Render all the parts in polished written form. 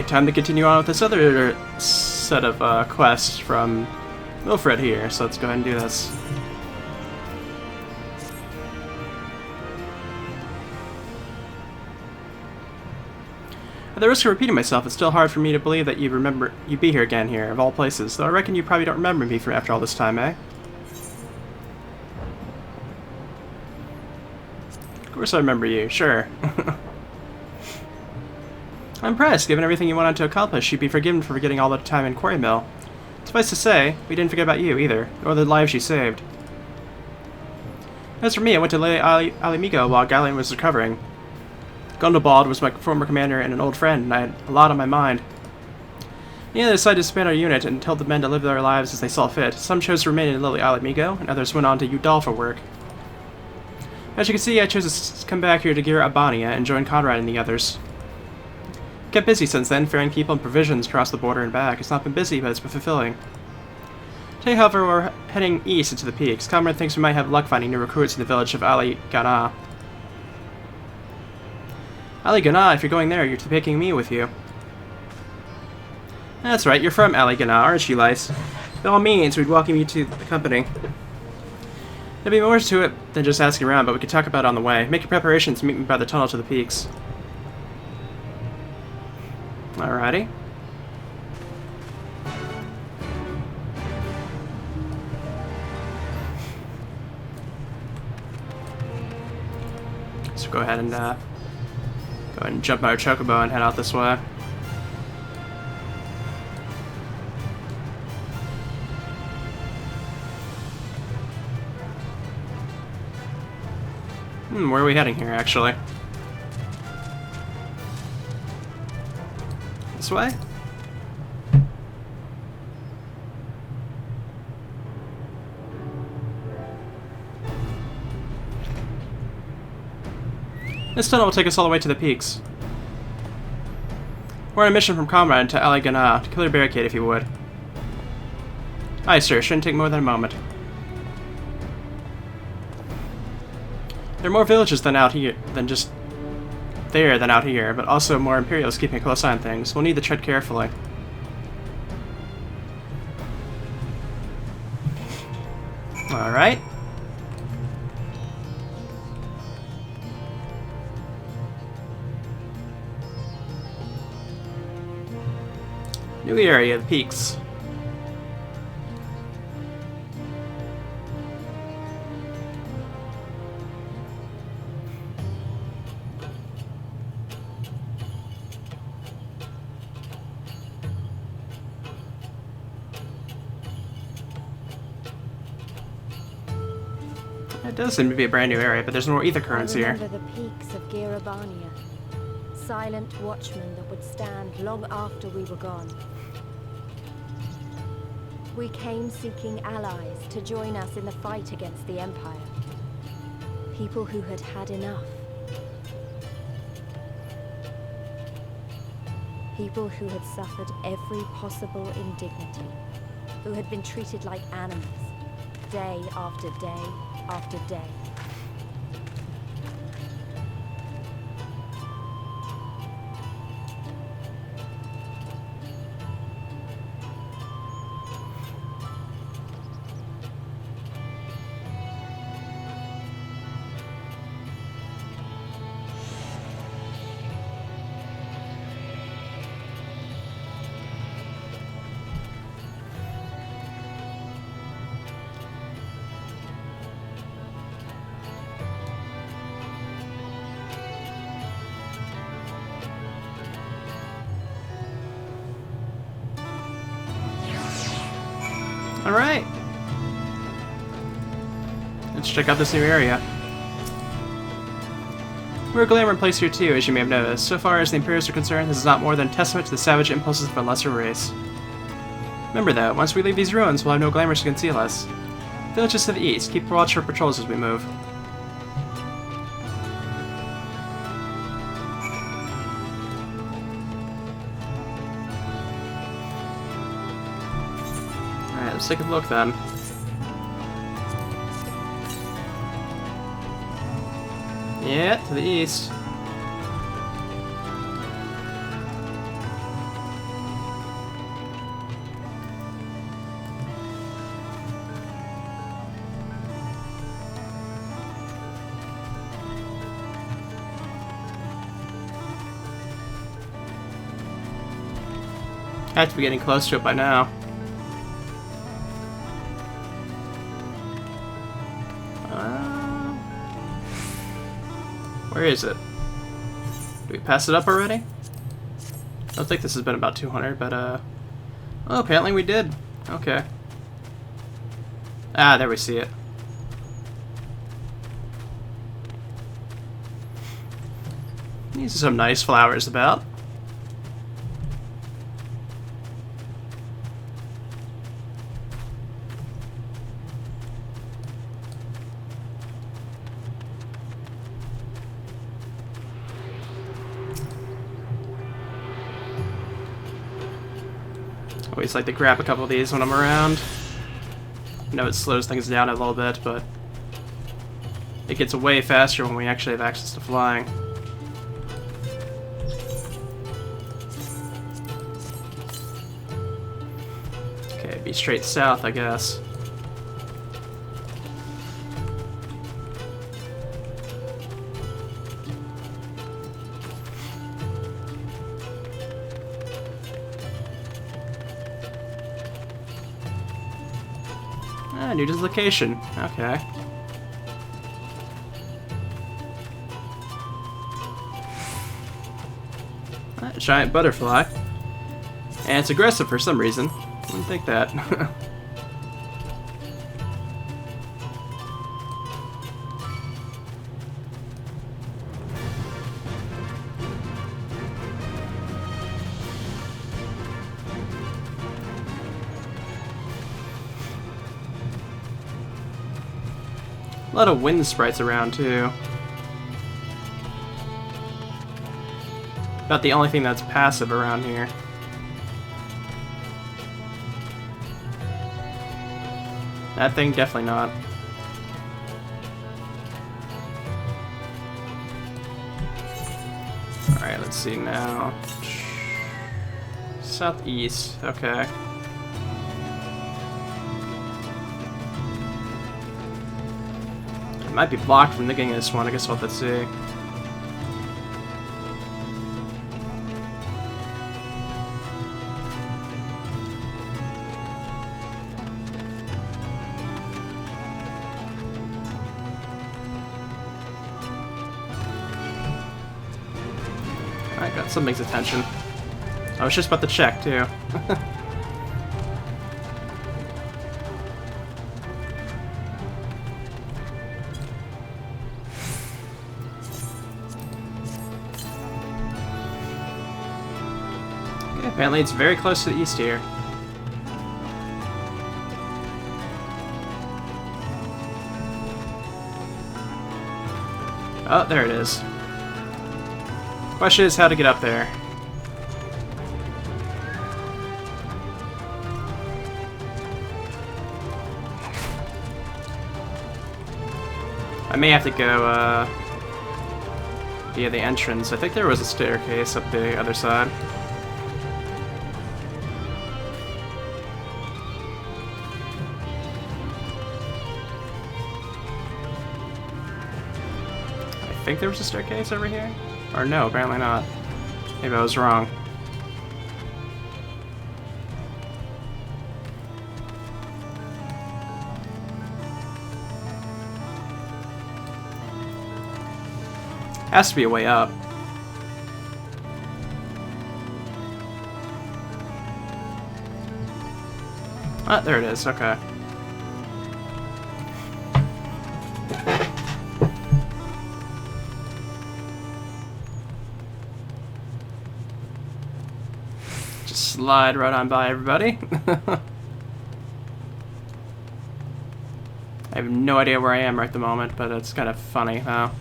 Alright, time to continue on with this other set of quests from Wilfred here, so let's go ahead and do this. At the risk of repeating myself, it's still hard for me to believe that you'd be here again here, of all places, though I reckon you probably don't remember me from after all this time, eh? Of course I remember you, sure. I'm impressed. Given everything you went on to accomplish, you'd be forgiven for forgetting all the time in Quarry Mill. Suffice to say, we didn't forget about you either, nor the lives you saved. As for me, I went to lay Alimigo while Galleon was recovering. Gundobald was my former commander and an old friend, and I had a lot on my mind. Many decided to expand our unit and told the men to live their lives as they saw fit. Some chose to remain in Lily Alimigo, and others went on to Udal for work. As you can see, I chose to come back here to Gira Albania and join Conrad and the others. Kept busy since then, ferrying people and provisions across the border and back. It's not been busy, but it's been fulfilling. Today, however, we're heading east into the peaks. Conrad thinks we might have luck finding new recruits in the village of Ali Ghana. Ali Ghana, if you're going there, you're taking me with you. That's right, you're from Ali Ghana, aren't you, Lice? By all means, we'd welcome you to the company. There'd be more to it than just asking around, but we could talk about it on the way. Make your preparations to meet me by the tunnel to the peaks. Alrighty. So go ahead and jump our chocobo and head out this way. Where are we heading here, actually? This way? This tunnel will take us all the way to the peaks. We're on a mission from Comrade to Ali Ghana. To kill your barricade, if you would. Aye, sir. Shouldn't take more than a moment. There are more villages than out here, than out here, but also more Imperials keeping a close eye on things. We'll need to tread carefully. Alright. New area, the peaks. It does seem to be a brand new area, but there's more ether currents here. Remember the peaks of Girabania, silent watchmen that would stand long after we were gone. We came seeking allies to join us in the fight against the Empire. People who had had enough. People who had suffered every possible indignity. Who had been treated like animals, day after day after day. Alright. Let's check out this new area. We're a glamour place here too, as you may have noticed. So far as the Imperials are concerned, this is not more than a testament to the savage impulses of a lesser race. Remember though, once we leave these ruins, we'll have no glamours to conceal us. Villages to the east, keep watch for patrols as we move. Let's take a look then. Yeah, to the east. Have to be getting close to it by now. Where is it? Do we pass it up already? I don't think this has been about 200, but oh, apparently we did. Okay. Ah, there we see it. These are some nice flowers about. Always like to grab a couple of these when I'm around. I know it slows things down a little bit, but it gets way faster when we actually have access to flying. Okay, be straight south, I guess. Ah, new dislocation. Okay. A giant butterfly. And it's aggressive for some reason. Wouldn't think that. A lot of wind sprites around, too. About the only thing that's passive around here. That thing, definitely not. Alright, let's see now. Southeast, okay. Might be blocked from getting this one. I guess we'll have to see. Alright, got something's attention. I was just about to check, too. Apparently it's very close to the east here. Oh, there it is. Question is how to get up there. I may have to go via the entrance. I think there was a staircase up the other side. I think there was a staircase over here? Or no, apparently not. Maybe I was wrong. Has to be a way up. Ah, there it is, okay. Slide right on by everybody. I have no idea where I am right at the moment, but it's kind of funny, though.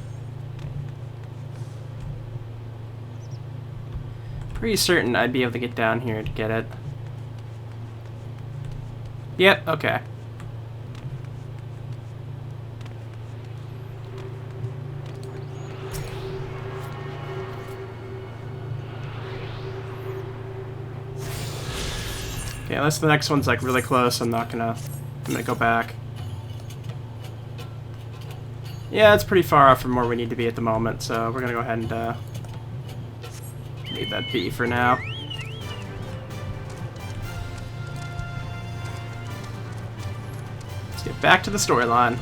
Pretty certain I'd be able to get down here to get it. Yep, okay. Okay, unless the next one's like really close, I'm gonna go back. Yeah, it's pretty far off from where we need to be at the moment, so we're gonna go ahead and leave that be for now. Back to the storyline.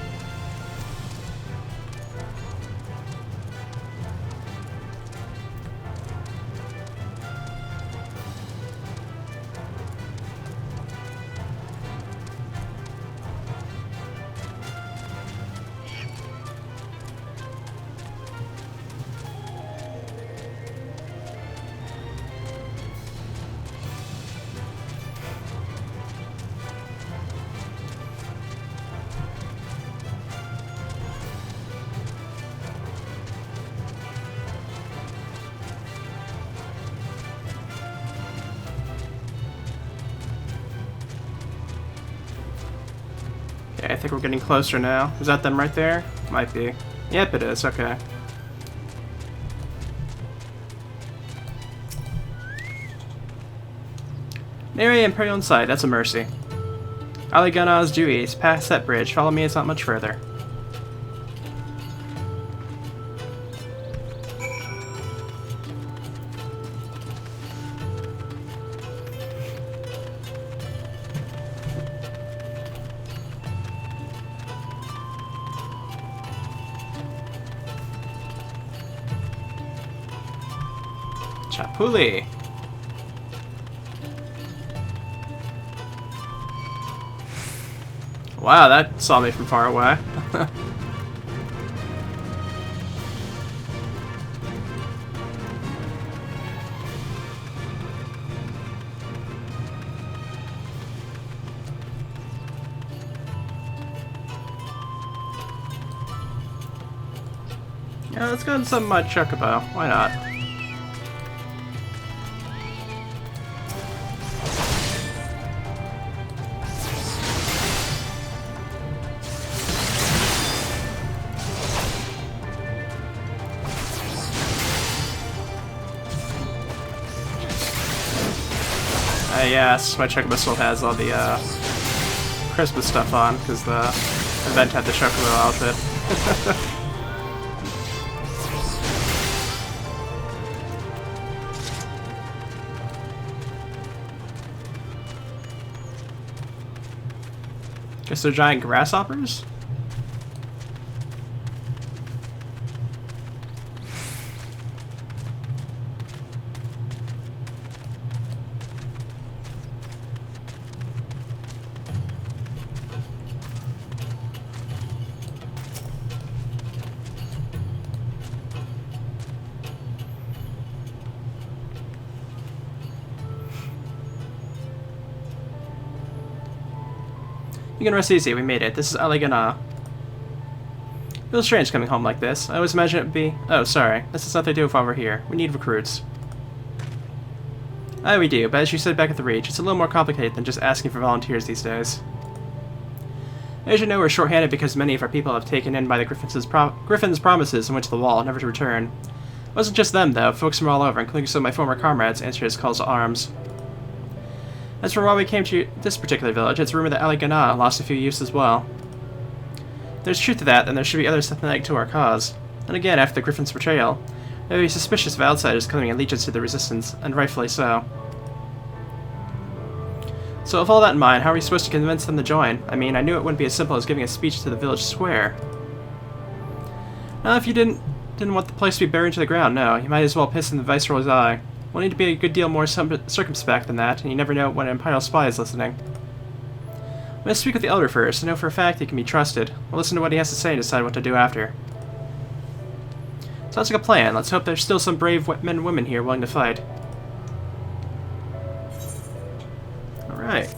Okay, I think we're getting closer now. Is that them right there? Might be. Yep, it is. Okay. Area Imperial in sight. That's a mercy. Aliganaz due east. Past that bridge. Follow me, it's not much further. Chapuli. Wow, that saw me from far away. Yeah, let's go into some chocobo. Why not? Yes, my Chocobo still has all the Christmas stuff on, because the event had the Chocobo outfit. Guess they're giant grasshoppers? You can rest easy, we made it. This is Aligana. Feels strange coming home like this. I always imagine it'd be... Oh, sorry. This has nothing to do with why we're here. We need recruits. Aye, we do, but as you said back at the Reach, it's a little more complicated than just asking for volunteers these days. As you know, we're short-handed because many of our people have taken in by the Griffin's promises and went to the wall, never to return. It wasn't just them, though. Folks from all over, including some of my former comrades, answered his calls to arms. As for why we came to this particular village, it's rumored that Aligana lost a few youths as well. If there's truth to that, then there should be others sympathetic to our cause. And again, after the Griffin's betrayal, they would be suspicious of outsiders claiming allegiance to the Resistance, and rightfully so. So with all that in mind, how are we supposed to convince them to join? I mean, I knew it wouldn't be as simple as giving a speech to the village square. Now, if you didn't want the place to be buried to the ground, no, you might as well piss in the Viceroy's eye. We'll need to be a good deal more circumspect than that, and you never know when an Imperial spy is listening. I'm going to speak with the Elder first. I know for a fact he can be trusted. We'll listen to what he has to say and decide what to do after. Sounds like a plan. Let's hope there's still some brave men and women here willing to fight. Alright.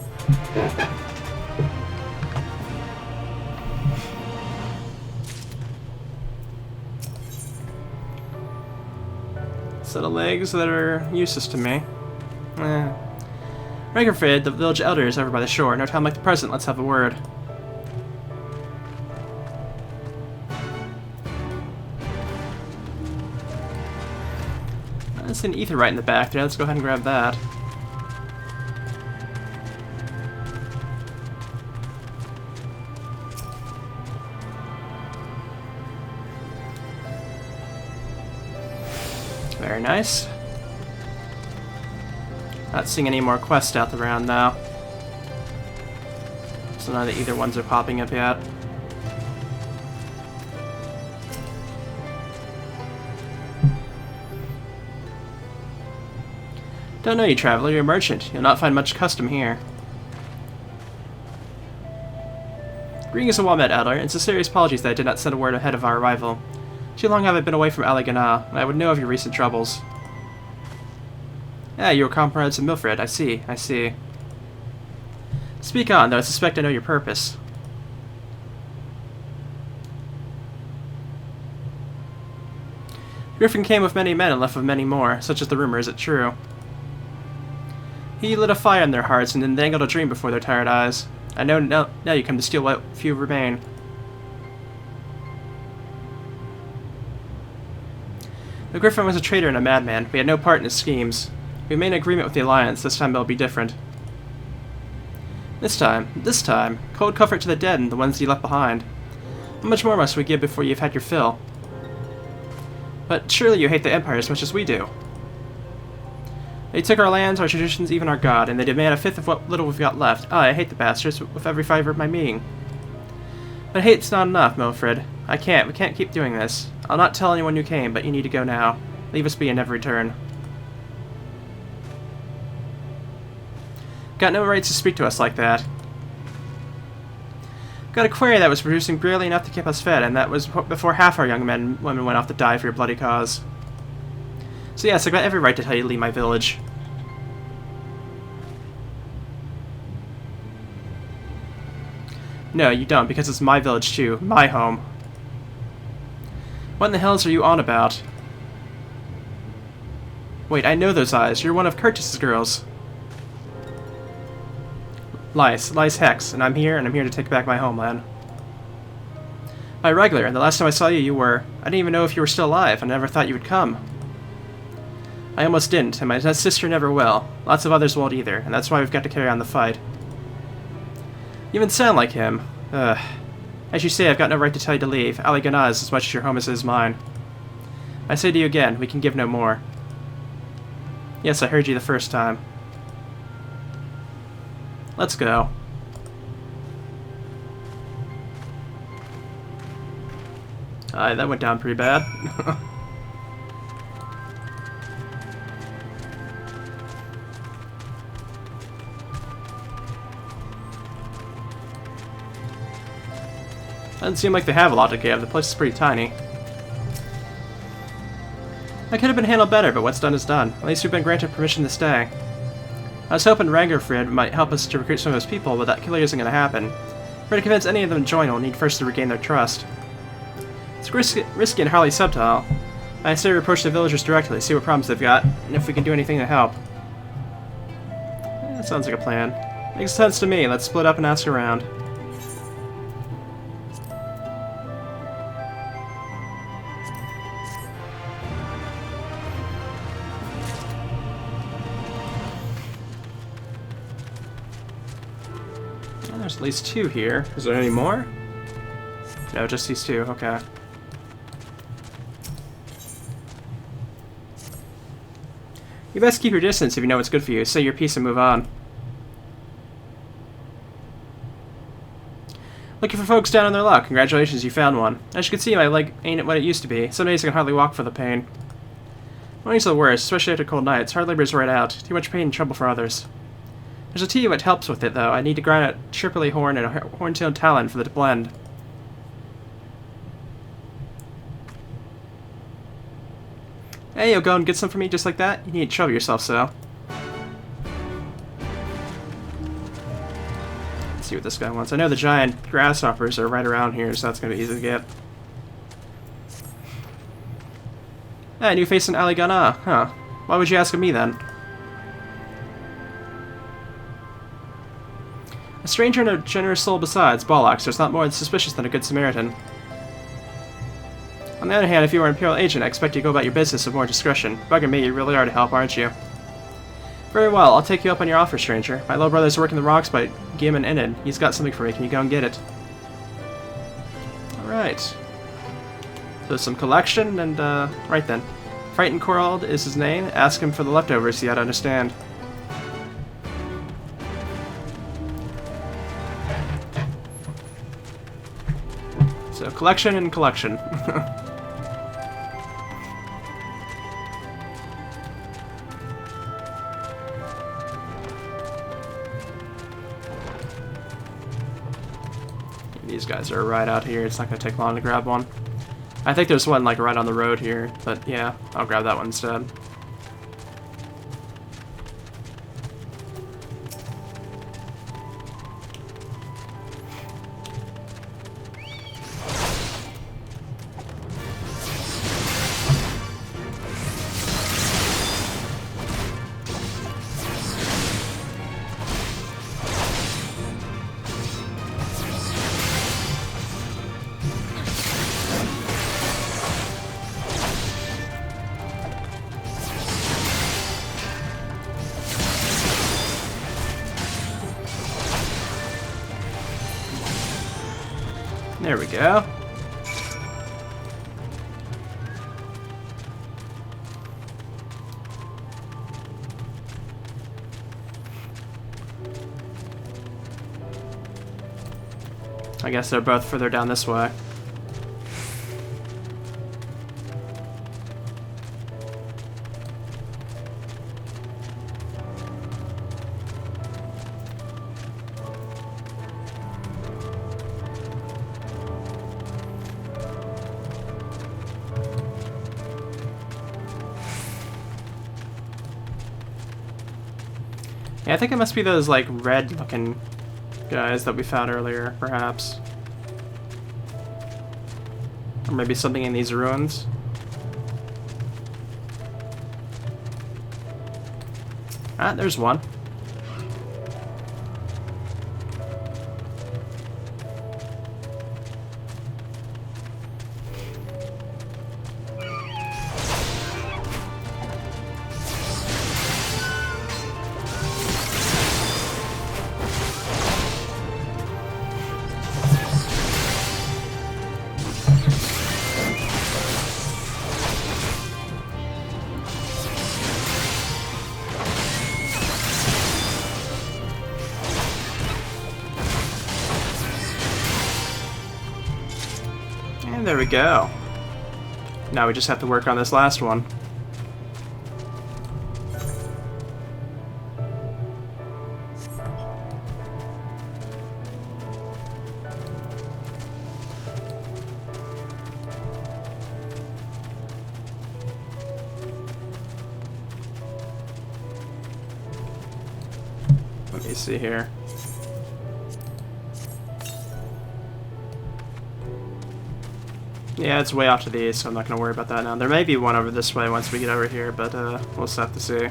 Set of legs that are useless to me. Rangerfrid, the village elder, is over by the shore. No time like the present, let's have a word. That's an ether right in the back there. Let's go ahead and grab that. Very nice. Not seeing any more quests out around now. So none of either ones are popping up yet. Don't know you, traveler. You're a merchant. You'll not find much custom here. Greetings and well met, Elder, and sincerest apologies that I did not send a word ahead of our arrival. Too long have I been away from Elegana, and I would know of your recent troubles. Ah, you were comrades of Milfred. I see, I see. Speak on, though I suspect I know your purpose. Griffin came with many men and left with many more. Such is the rumor. Is it true? He lit a fire in their hearts and then dangled a dream before their tired eyes. I know now you come to steal what few remain. The Griffin was a traitor and a madman. We had no part in his schemes. We made an agreement with the Alliance. This time it'll be different. This time, cold comfort to the dead and the ones you left behind. How much more must we give before you've had your fill? But surely you hate the Empire as much as we do. They took our lands, our traditions, even our god, and they demand a fifth of what little we've got left. Ah, I hate the bastards with every fiber of my being. But hate's not enough, Milfred. We can't keep doing this. I'll not tell anyone you came, but you need to go now. Leave us be and never return. Got no rights to speak to us like that. Got a quarry that was producing barely enough to keep us fed, and that was before half our young men and women went off to die for your bloody cause. So yes, I've got every right to tell you to leave my village. No, you don't, because it's my village too. My home. What in the hells are you on about? Wait, I know those eyes. You're one of Curtis's girls. Lice Hex, and I'm here to take back my homeland. My regular, and the last time I saw you, you were... I didn't even know if you were still alive, and I never thought you would come. I almost didn't, and my sister never will. Lots of others won't either, and that's why we've got to carry on the fight. You even sound like him. Ugh. As you say, I've got no right to tell you to leave. Elegana is as much as your home as it is mine. I say to you again, we can give no more. Yes, I heard you the first time. Let's go. That went down pretty bad. Doesn't seem like they have a lot to give. The place is pretty tiny. That could have been handled better, but what's done is done. At least we've been granted permission to stay. I was hoping Rangerfrid might help us to recruit some of those people, but that clearly isn't going to happen. For to convince any of them to join, we'll need first to regain their trust. It's risky and hardly subtle. I say we approach the villagers directly, see what problems they've got, and if we can do anything to help. That sounds like a plan. Makes sense to me. Let's split up and ask around. There's at least two here. Is there any more? No, just these two. Okay. You best keep your distance if you know what's good for you. Say your piece and move on. Looking for folks down on their luck. Congratulations, you found one. As you can see, my leg ain't what it used to be. Some days I can hardly walk for the pain. Mornings are the worst, especially after cold nights. Hard labor's right out. Too much pain and trouble for others. There's a tea that helps with it, though. I need to grind a Tripoli horn and a horntail talon for the blend. Hey, you'll go and get some for me just like that? You need to trouble yourself, so. Let's see what this guy wants. I know the giant grasshoppers are right around here, so that's going to be easy to get. Hey, new face in Elegana. Huh. Why would you ask of me, then? A stranger and a generous soul besides, Bollocks, there's not more suspicious than a good Samaritan. On the other hand, if you were an Imperial agent, I expect you to go about your business with more discretion. Bugging me, you really are to help, aren't you? Very well, I'll take you up on your offer, stranger. My little brother's working the rocks by Gim and Enid. He's got something for me. Can you go and get it? Alright. So some collection, and, right then. Frightened Corald is his name. Ask him for the leftovers, so you ought to understand. Collection and collection. These guys are right out here. It's not going to take long to grab one. I think there's one like right on the road here, but yeah, I'll grab that one instead. There we go. I guess they're both further down this way. Yeah, I think it must be those, like, red-looking guys that we found earlier, perhaps. Or maybe something in these ruins. Ah, there's one. And there we go. Now we just have to work on this last one. Let me see here. Yeah, it's way off to the east, so I'm not going to worry about that now. There may be one over this way once we get over here, but we'll just have to see.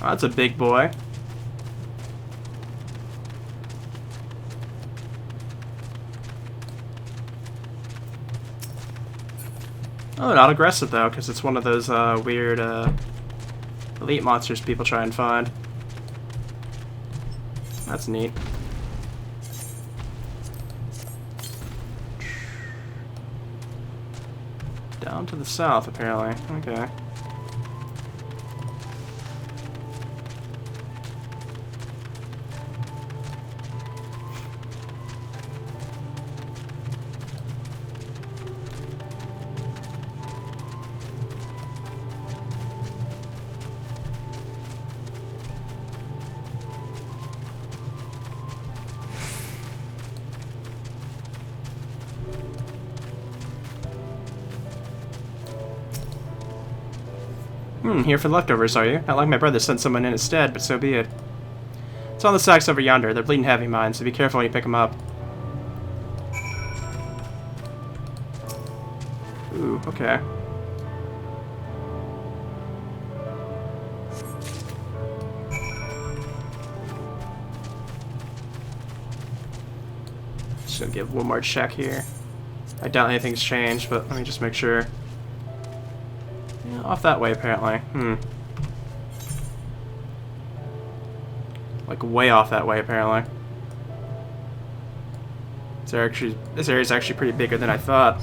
Oh, that's a big boy. Oh, not aggressive though, because it's one of those weird elite monsters people try and find. That's neat. Down to the south, apparently. Okay. Here for the leftovers, are you? Not like my brother sent someone in instead, but so be it. It's on the sacks over yonder. They're bleeding heavy, mine, so be careful when you pick them up. Ooh, okay. Just gonna give one more check here. I doubt anything's changed, but let me just make sure. Yeah, off that way, apparently. Like, way off that way, apparently. This area is actually pretty bigger than I thought.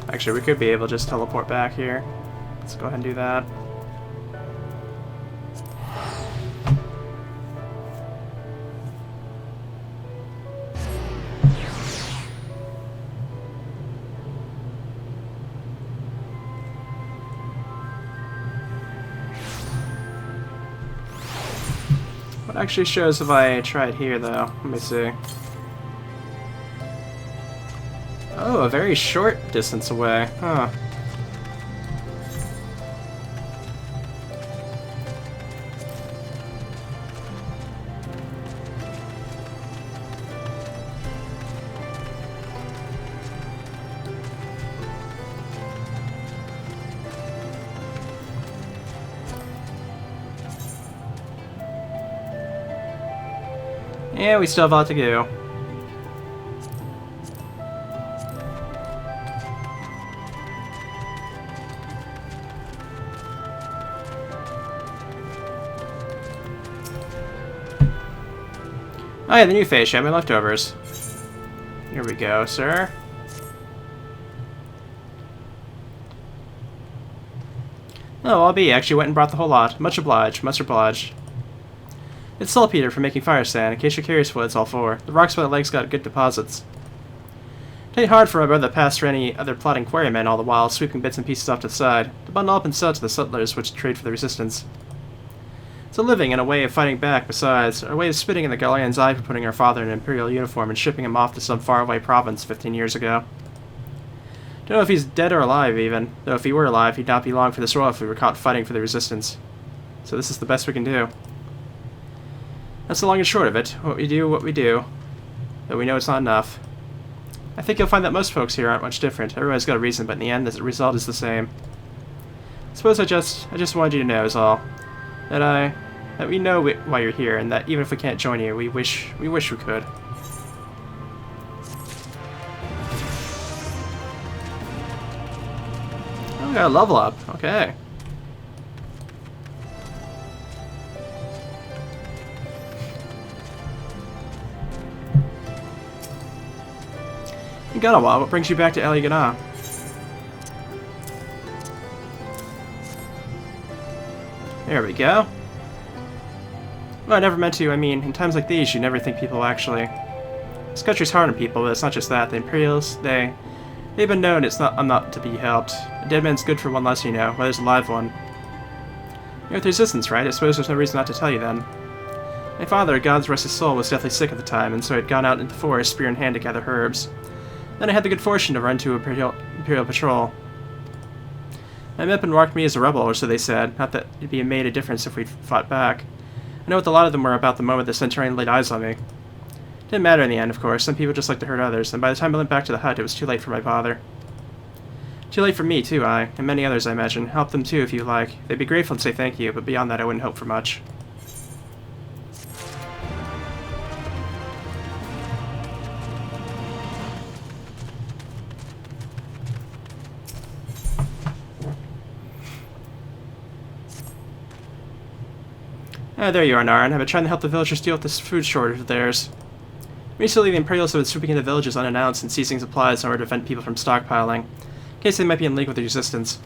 Actually, we could be able to just teleport back here. Let's go ahead and do that. What actually shows if I try it here, though? Let me see. Oh, a very short distance away. Huh. Yeah, we still have a lot to go. Oh yeah, the new face. I have my leftovers. Here we go, sir. Oh, I'll be. Actually went and brought the whole lot. Much obliged, much obliged. It's saltpeter for making fire sand, in case you're curious what it's all for. The rocks by the lake's got good deposits. It'd hard for my brother to pass for any other plotting quarrymen all the while, sweeping bits and pieces off to the side, to bundle up and sell to the settlers which trade for the resistance. It's a living and a way of fighting back, besides, a way of spitting in the Galarian's eye for putting our father in an imperial uniform and shipping him off to some faraway province 15 years ago. Don't know if he's dead or alive, even, though if he were alive, he'd not be long for this world if we were caught fighting for the resistance. So this is the best we can do. That's the long and short of it. What we do, though we know it's not enough. I think you'll find that most folks here aren't much different. Everyone's got a reason, but in the end, the result is the same. I suppose I just wanted you to know, is all, that we know why you're here, and that even if we can't join you, we wish we could. Oh, we got a level up. Okay. You got a while. What brings you back to El Ghana? There we go. Well, I never meant to. I mean, in times like these, you never think people actually... This country's hard on people, but it's not just that. The Imperials, they've been known I'm not to be helped. A dead man's good for one lesson, you know, whether it's a live one. You're with resistance, right? I suppose there's no reason not to tell you then. My father, God's rest his soul, was deathly sick at the time, and so had gone out into the forest, spear in hand, to gather herbs. Then I had the good fortune to run to Imperial patrol. My men marked me as a rebel, or so they said. Not that it'd be made a difference if we'd fought back. I know what a lot of them were about the moment the Centurion laid eyes on me. Didn't matter in the end, of course. Some people just like to hurt others, and by the time I went back to the hut, it was too late for my father. Too late for me, too, and many others, I imagine. Help them, too, if you like. They'd be grateful and say thank you, but beyond that, I wouldn't hope for much. Ah, there you are, Naran. I've been trying to help the villagers deal with this food shortage of theirs. Recently, the Imperials have been swooping into villages unannounced and seizing supplies in order to prevent people from stockpiling, in case they might be in league with the resistance.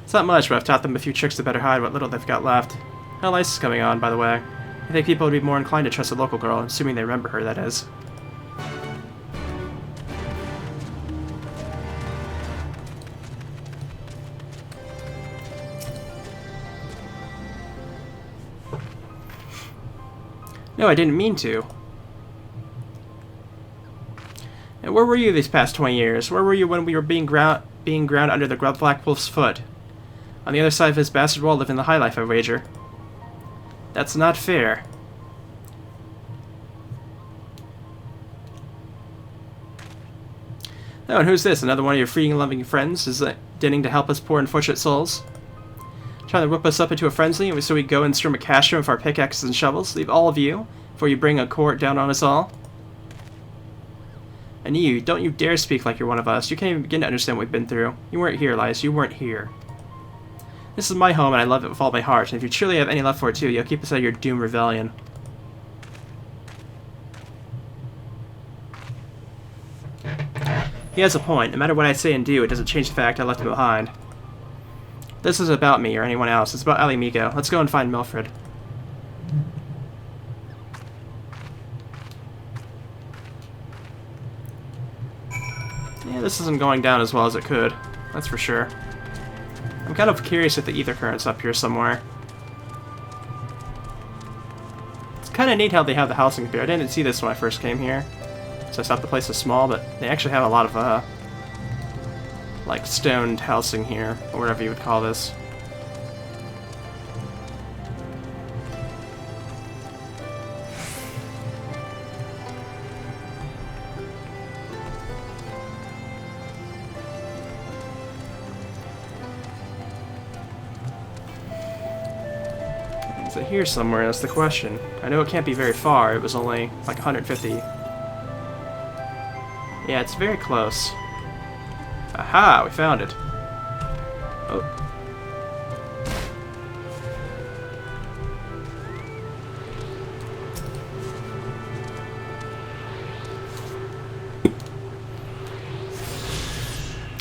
It's not much, but I've taught them a few tricks to better hide what little they've got left. How ice is coming on, by the way. I think people would be more inclined to trust a local girl, assuming they remember her, that is. No, I didn't mean to. And where were you these past 20 years? Where were you when we were being ground under the Black Wolf's foot? On the other side of his bastard wall, living the high life, I wager. That's not fair. Oh, and who's this? Another one of your freedom-loving friends is dinning to help us poor unfortunate souls? Trying to whip us up into a frenzy so we go and storm a castrum with our pickaxes and shovels? Leave all of you before you bring a court down on us all? And you, don't you dare speak like you're one of us. You can't even begin to understand what we've been through. You weren't here, Elias. You weren't here. This is my home, and I love it with all my heart. And if you truly have any love for it, too, you'll keep us out of your doomed rebellion. He has a point. No matter what I say and do, it doesn't change the fact I left him behind. This isn't about me or anyone else. It's about Ali Miko. Let's go and find Milfred. Yeah, this isn't going down as well as it could. That's for sure. I'm kind of curious if the ether current's up here somewhere. It's kind of neat how they have the housing up here. I didn't see this when I first came here. So I thought the place was small, but they actually have a lot of, like, stoned housing here, or whatever you would call this. Is it here somewhere? That's the question. I know it can't be very far. It was only like 150. Yeah, it's very close. Aha! We found it. Oh.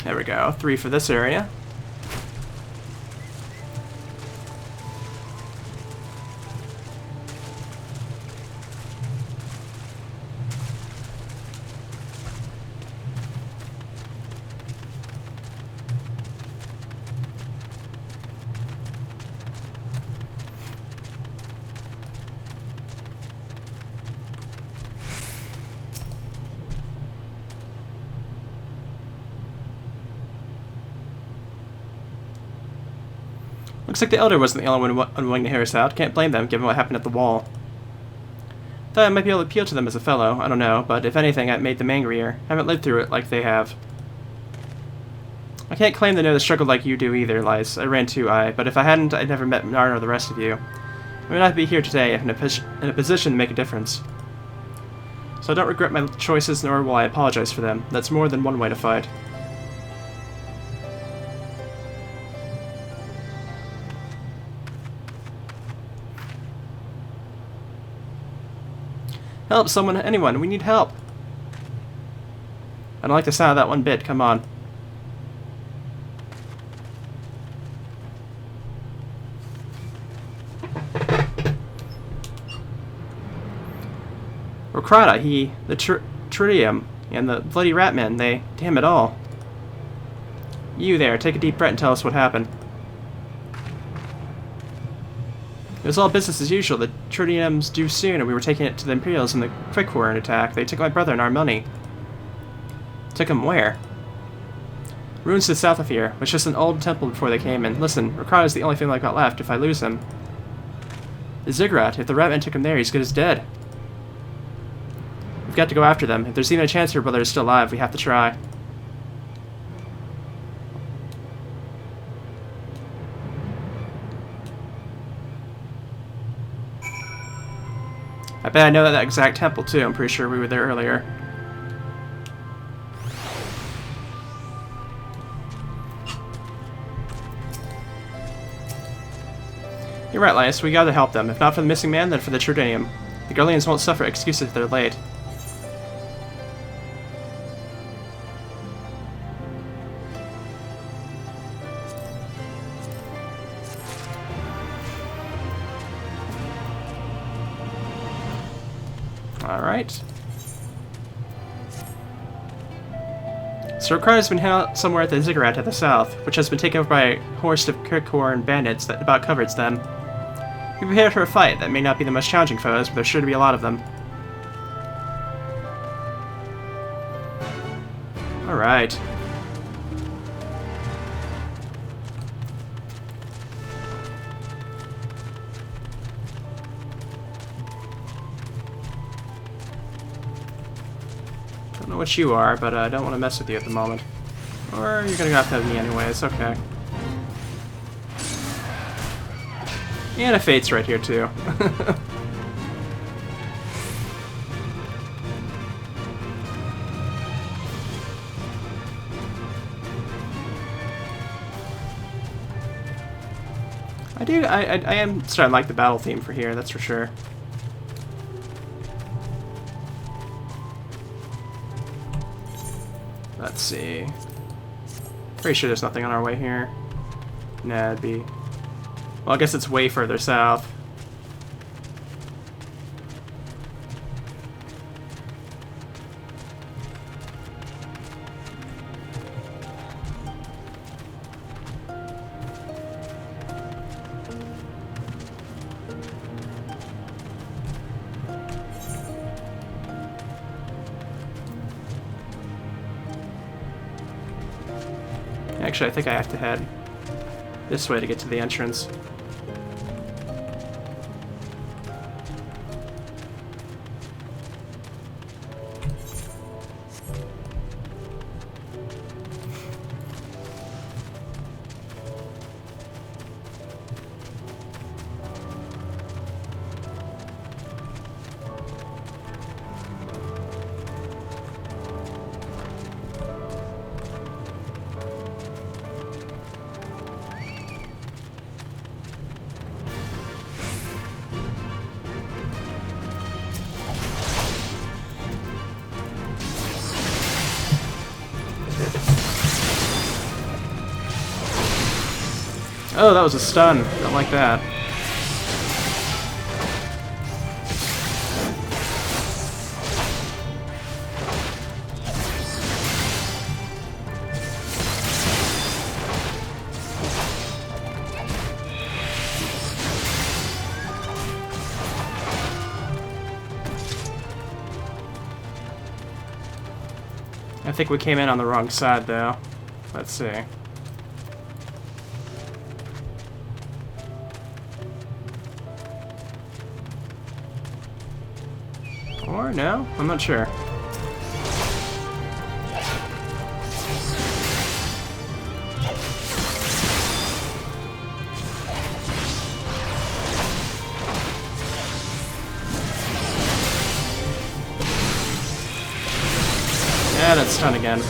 There we go. 3 for this area. Looks like the Elder wasn't the only one unwilling to hear us out. Can't blame them, given what happened at the wall. Thought I might be able to appeal to them as a fellow. I don't know, but if anything, it made them angrier. I haven't lived through it like they have. I can't claim to know the struggle like you do either, Lice. I ran too, but if I hadn't, I'd never met Narn or the rest of you. I would not be here today in a position to make a difference. So I don't regret my choices, nor will I apologize for them. That's more than one way to fight. Help someone, anyone, we need help. I don't like the sound of that one bit, come on. Rokrata, the Tritium, and the bloody Ratman, damn it all. You there, take a deep breath and tell us what happened. It was all business as usual. The Tritium's due soon, and we were taking it to the Imperials in the quick war and attack. They took my brother and our money. Took him where? Ruins to the south of here. It was just an old temple before they came in. Listen, Rokrata's the only thing I've got left if I lose him. The Ziggurat, if the Ratman took him there, he's good as dead. We've got to go after them. If there's even a chance your brother is still alive, we have to try. I bet I know that exact temple too. I'm pretty sure we were there earlier. You're right, Linus. We gotta help them. If not for the missing man, then for the Tritium. The Guardians won't suffer excuses if they're late. Alright. So Rokrata has been held out somewhere at the Ziggurat to the south, which has been taken over by a host of Kirkhorn bandits that about covers them. Be prepared for a fight. That may not be the most challenging foes, but there's sure to be a lot of them. Alright. Don't know what you are, but I don't want to mess with you at the moment. Or you're gonna go after me anyway, it's okay. And a Fate's right here too. I am starting to like the battle theme for here, that's for sure. Let's see. Pretty sure there's nothing on our way here. Nah, it'd be... Well, I guess it's way further south. Actually, I think I have to head this way to get to the entrance. Oh, that was a stun. Don't like that. I think we came in on the wrong side, though. Let's see. Or no? I'm not sure. Yeah, that's stun again.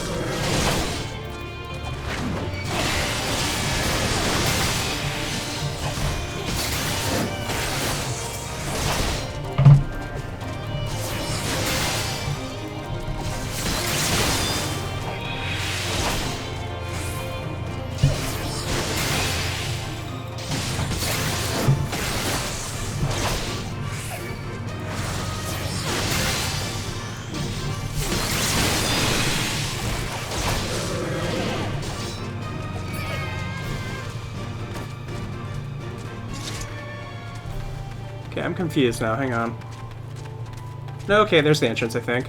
Okay, I'm confused now. Hang on. No, okay, there's the entrance, I think.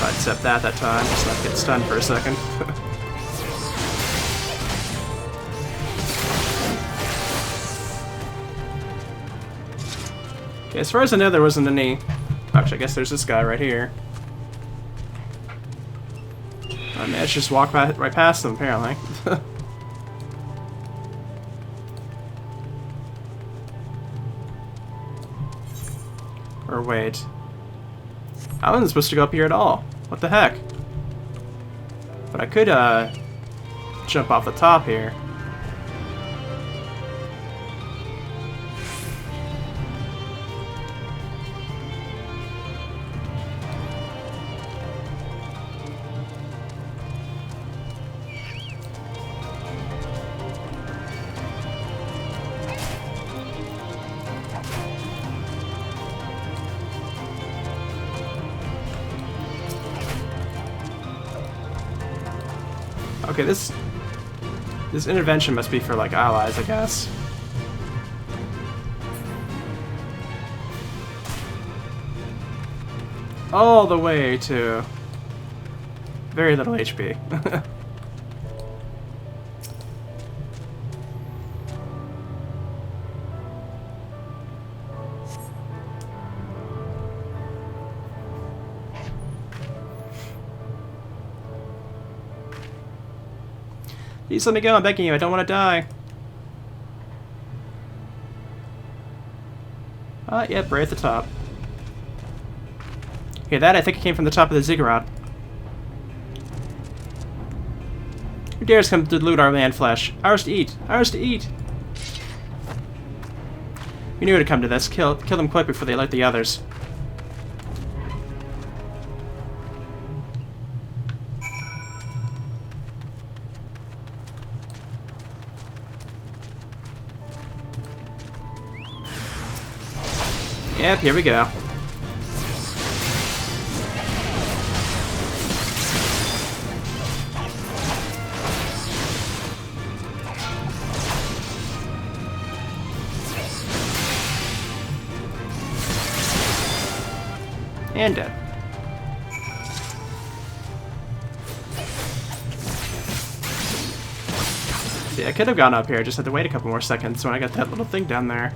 I'd accept that time, just not get stunned for a second. Okay, as far as I know, there wasn't any... Actually, I guess there's this guy right here. I managed to just walk right past him, apparently. Or wait. I wasn't supposed to go up here at all. What the heck? But I could, jump off the top here. Okay, this intervention must be for, like, allies, I guess. All the way to very little HP. Please let me go, I'm begging you, I don't want to die. Yep, right at the top. Hear that? I think it came from the top of the ziggurat. Who dares come to loot our land flesh? Ours to eat! Ours to eat! We knew it would come to this. Kill them quick before they alert the others. Yep, here we go. And dead. See, I could have gone up here, just had to wait a couple more seconds when I got that little thing down there.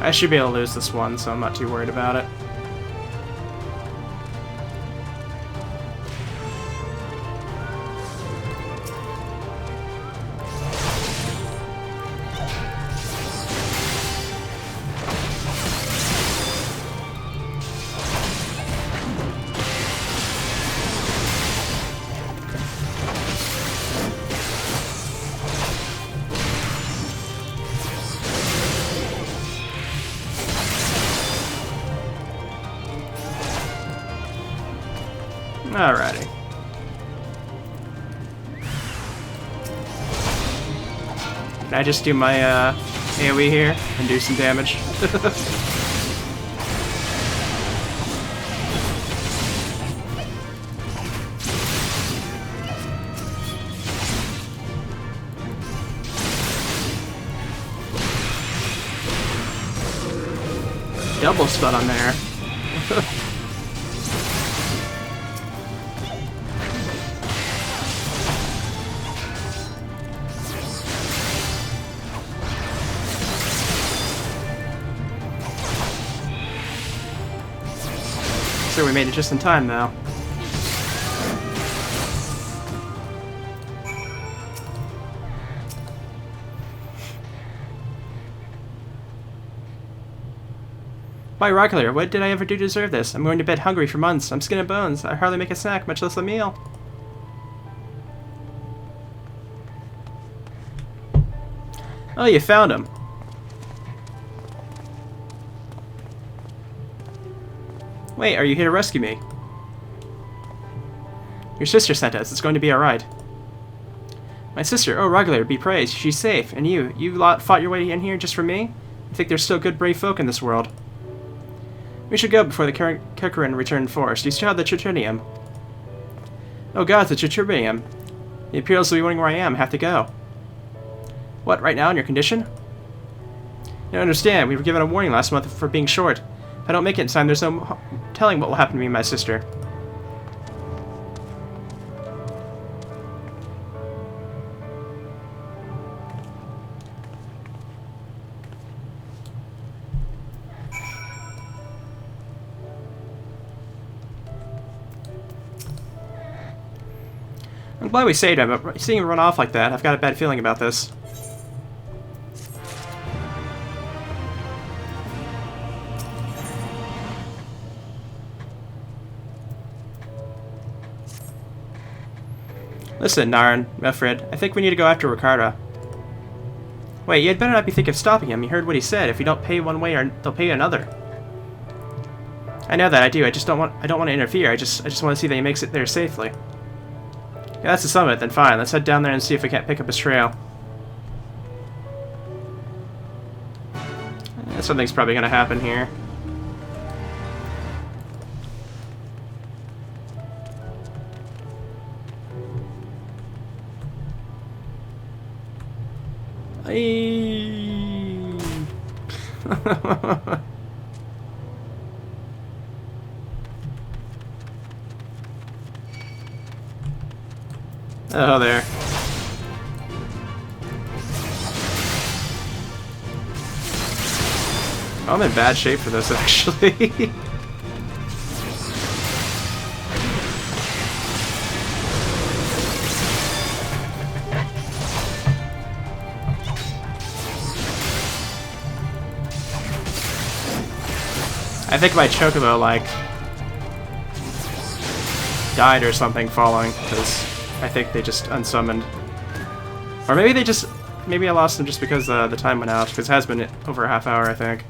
I should be able to lose this one, so I'm not too worried about it. Alrighty. Can I just do my AoE here and do some damage? Double stun on there. So we made it just in time, though. Why, Rockler, what did I ever do to deserve this? I'm going to bed hungry for months. I'm skin and bones. I hardly make a snack, much less a meal. Oh, you found him. Wait, are you here to rescue me? Your sister sent us. It's going to be alright. My sister? Oh, Rockler, be praised. She's safe. And you lot fought your way in here just for me? I think there's still good brave folk in this world. We should go before the Kikurin return force. Do you still have the Tritium? Oh god, the Tritium. The Imperials will be wondering where I am. Have to go. What, right now in your condition? You don't understand. We were given a warning last month for being short. If I don't make it in time, there's no telling what will happen to me and my sister. I'm glad we saved him, but seeing him run off like that, I've got a bad feeling about this. Listen, Narn, Wilfred, I think we need to go after Ricardo. Wait, you'd better not be thinking of stopping him. You heard what he said. If you don't pay one way, or they'll pay you another. I know that, I do. I don't want to interfere. I just want to see that he makes it there safely. Yeah, that's the summit, then fine. Let's head down there and see if we can't pick up his trail. Something's probably going to happen here. Oh, there. I'm in bad shape for this, actually. I think my chocobo, like, died or something following, because I think they just unsummoned. Or maybe they just... Maybe I lost them just because the time went out, because it has been over a half hour, I think.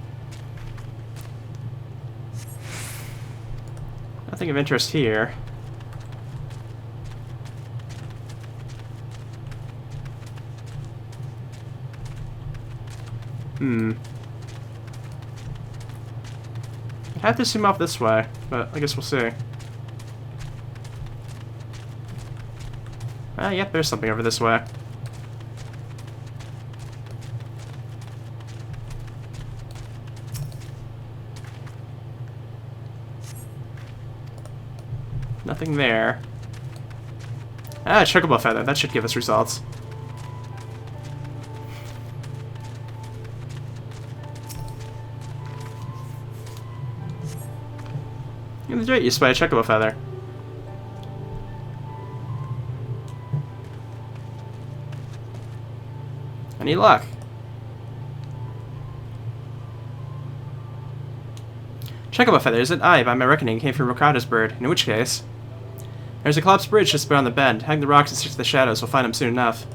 Nothing of interest here. I'd have to zoom off this way, but I guess we'll see. Ah, yep, there's something over this way. Nothing there. Ah, chocobo feather. That should give us results. That's right, you spy a chocobo feather. Any luck? Chocobo feather, is it? Aye, by my reckoning, came from Ricardo's bird, in which case... There's a collapsed bridge just beyond the bend. Hang the rocks and stick to the shadows, we'll find them soon enough.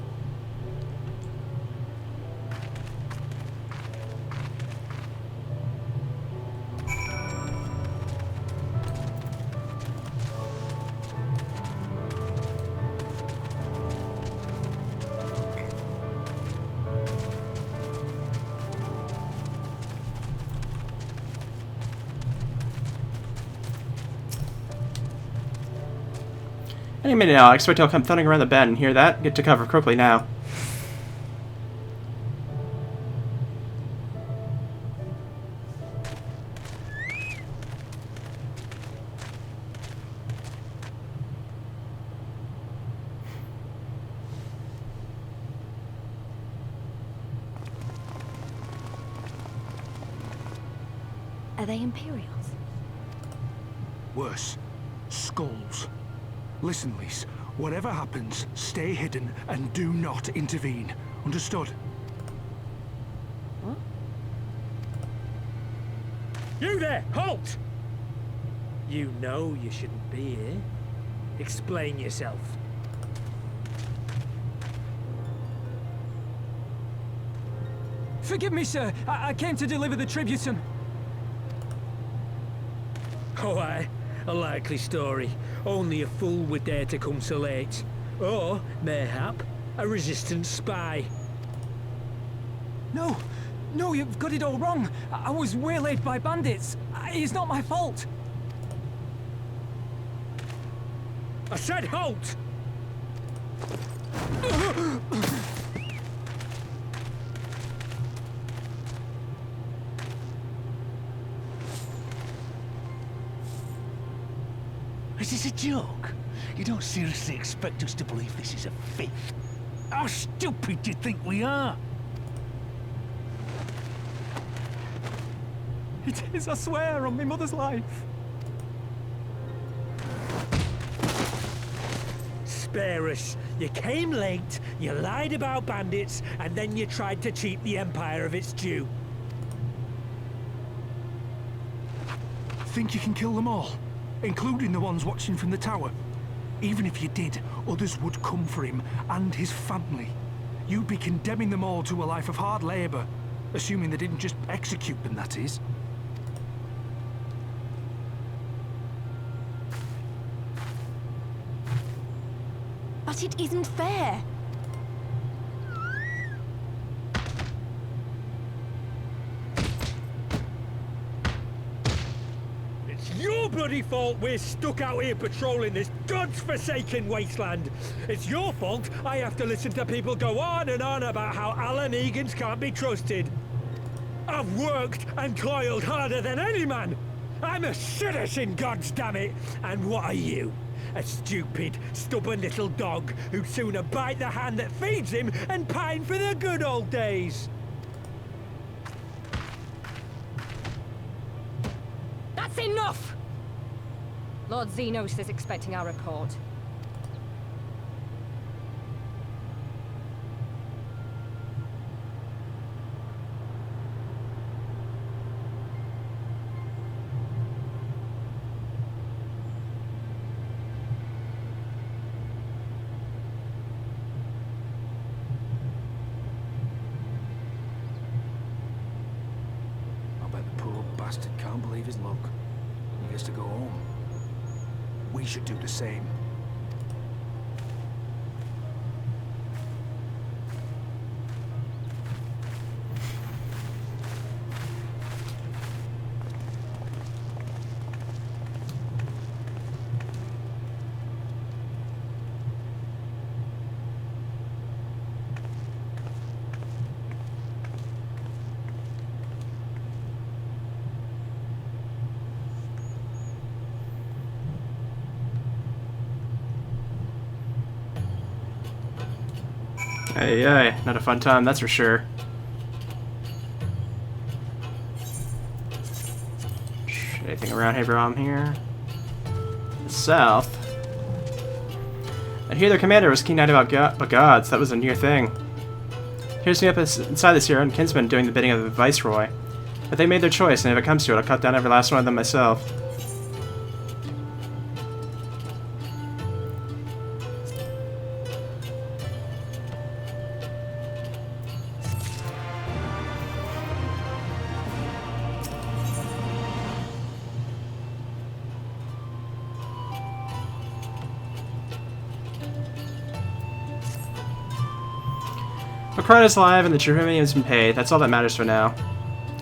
Any minute now, I expect he'll come thundering around the bend. Hear that? Get to cover quickly now. Are they Imperials? Worse. Skulls. Listen, Lise. Whatever happens, stay hidden and do not intervene. Understood? What? You there! Halt! You know you shouldn't be here. Explain yourself. Forgive me, sir. I came to deliver the tribute and... Oh, aye. A likely story. Only a fool would dare to come so late. Or, mayhap, a resistance spy. No! No, you've got it all wrong. I was waylaid by bandits. It's not my fault. I said halt! Is this a joke? You don't seriously expect us to believe this is a fake? How stupid do you think we are? It is, I swear, on my mother's life. Spare us. You came late, you lied about bandits, and then you tried to cheat the Empire of its due. Think you can kill them all? Including the ones watching from the tower? Even if you did, others would come for him and his family. You'd be condemning them all to a life of hard labor. Assuming they didn't just execute them, that is. But it isn't fair. It's your bloody fault we're stuck out here patrolling this godforsaken wasteland. It's your fault I have to listen to people go on and on about how Alan Egans can't be trusted. I've worked and toiled harder than any man. I'm a citizen, goddammit. And what are you? A stupid, stubborn little dog who'd sooner bite the hand that feeds him and pine for the good old days. That's enough! Lord Xenos is expecting our report. I bet the poor bastard can't believe his luck. He gets to go home. We should do the same. Hey, not a fun time, that's for sure. Anything around Reborn here? South. I hear their commander was keen-eyed about gods. That was a near thing. Here's me up inside this your own kinsmen doing the bidding of the Viceroy. But they made their choice, and if it comes to it, I'll cut down every last one of them myself. Macron alive and the Jeremium has been paid. That's all that matters for now.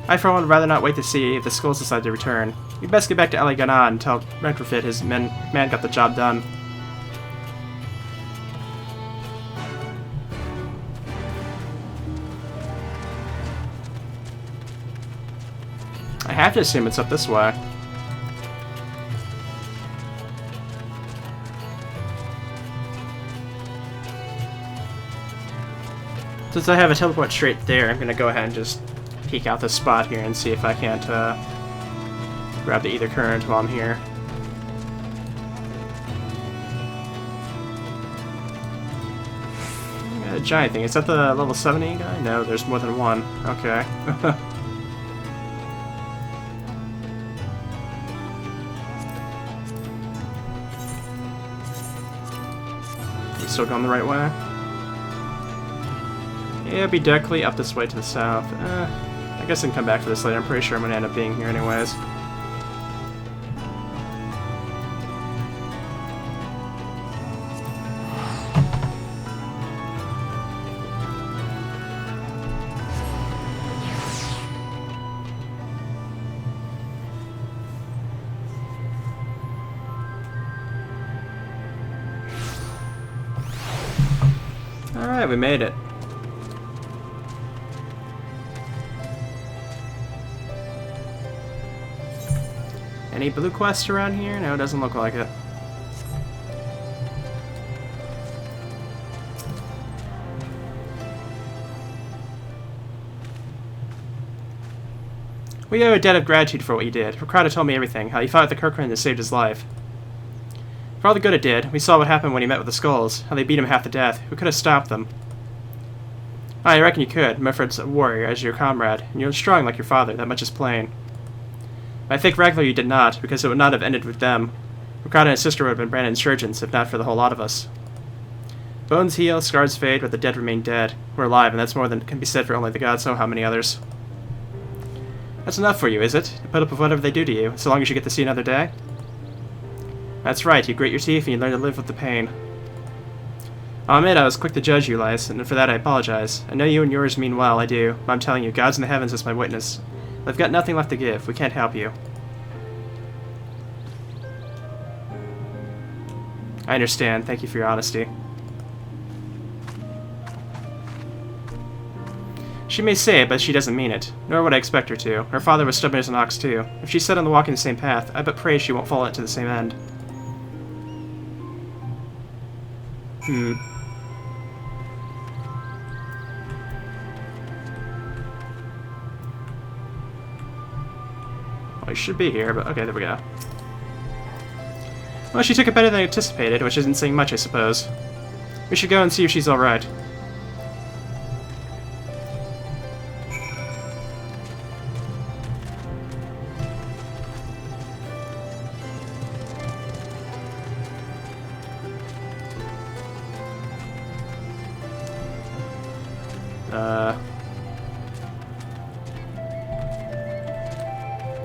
I, for one, would rather not wait to see if the skulls decide to return. We'd best get back to El Ghana and tell Retrofit his man got the job done. I have to assume it's up this way. Since I have a teleport straight there, I'm gonna go ahead and just peek out this spot here and see if I can't grab the ether current while I'm here. Yeah, the giant thing. Is that the level 70 guy? No, there's more than one. Okay. You still going the right way? Yeah, be directly up this way to the south. I guess I can come back for this later. I'm pretty sure I'm gonna end up being here anyways. Alright, we made it. Any blue quests around here? No, it doesn't look like it. We owe a debt of gratitude for what you did. Ricardo told me everything, how you fought with the Kirkman and saved his life. For all the good it did, we saw what happened when he met with the Skulls, how they beat him half to death. Who could have stopped them? I reckon you could. Meffred's a warrior as your comrade, and you're strong like your father, that much is plain. I think regularly you did not, because it would not have ended with them. Ricardo and his sister would have been branded insurgents, if not for the whole lot of us. Bones heal, scars fade, but the dead remain dead. We're alive, and that's more than can be said for only the gods know how many others. That's enough for you, is it? To put up with whatever they do to you, so long as you get to see another day? That's right, you grit your teeth and you learn to live with the pain. I'll admit I was quick to judge you, Lyse, and for that I apologize. I know you and yours mean well, I do, but I'm telling you, God's in the heavens is my witness. I've got nothing left to give. We can't help you. I understand. Thank you for your honesty. She may say it, but she doesn't mean it. Nor would I expect her to. Her father was stubborn as an ox, too. If she's set on the walking the same path, I but pray she won't fall into the same end. Well, he should be here, but okay, there we go. Well, she took it better than anticipated, which isn't saying much, I suppose. We should go and see if she's alright.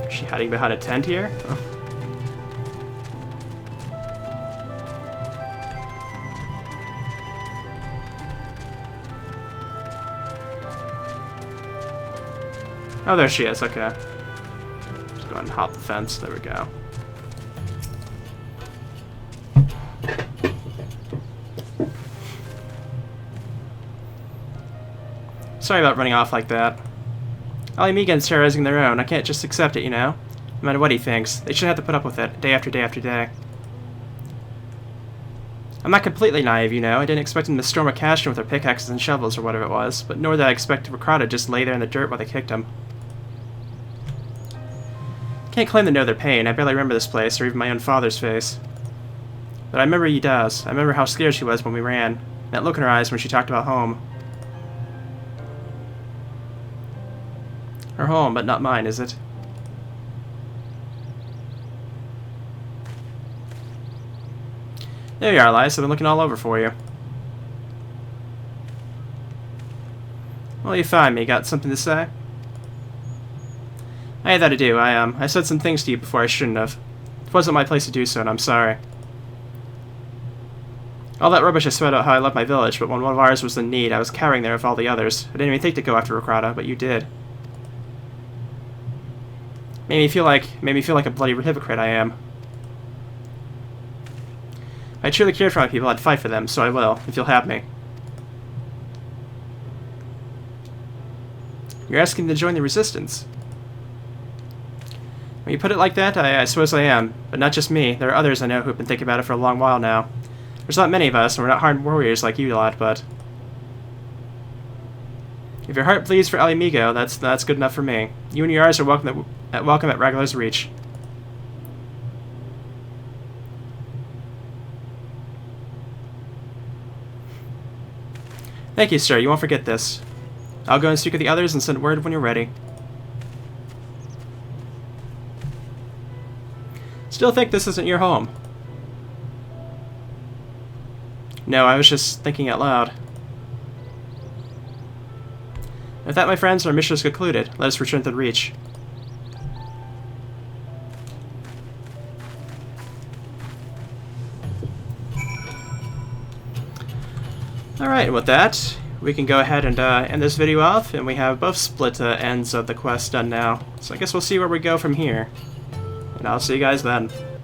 Is she hiding behind a tent here? Oh. Oh, there she is, okay. Just go ahead and hop the fence, there we go. Sorry about running off like that. Ali Megan's terrorizing their own. I can't just accept it, you know? No matter what he thinks. They shouldn't have to put up with it, day after day after day. I'm not completely naive, you know. I didn't expect them to storm a cash room with their pickaxes and shovels or whatever it was, but nor did I expect Ricardo to just lay there in the dirt while they kicked him. Can't claim to know their pain. I barely remember this place, or even my own father's face. But I remember he does. I remember how scared she was when we ran. That look in her eyes when she talked about home. Her home, but not mine, is it? There you are, Elias. I've been looking all over for you. Well, you find me. Got something to say? I had that to do. I said some things to you before I shouldn't have. It wasn't my place to do so, and I'm sorry. All that rubbish I spread out how I love my village, but when one of ours was in need, I was cowering there with all the others. I didn't even think to go after Ricardo, but you did. Made me feel like a bloody hypocrite I am. If I truly cared for my people, I'd fight for them, so I will, if you'll have me. You're asking to join the resistance. When you put it like that, I suppose I am. But not just me. There are others I know who've been thinking about it for a long while now. There's not many of us, and we're not hard warriors like you lot, but... if your heart bleeds for Ali Migo, that's good enough for me. You and yours are welcome at Raglar's Reach. Thank you, sir. You won't forget this. I'll go and speak with the others and send word when you're ready. Still think this isn't your home? No, I was just thinking out loud. With that, my friends, our mission is concluded. Let us return to the Reach. Alright, with that, we can go ahead and end this video off, and we have both split ends of the quest done now. So I guess we'll see where we go from here. And I'll see you guys then.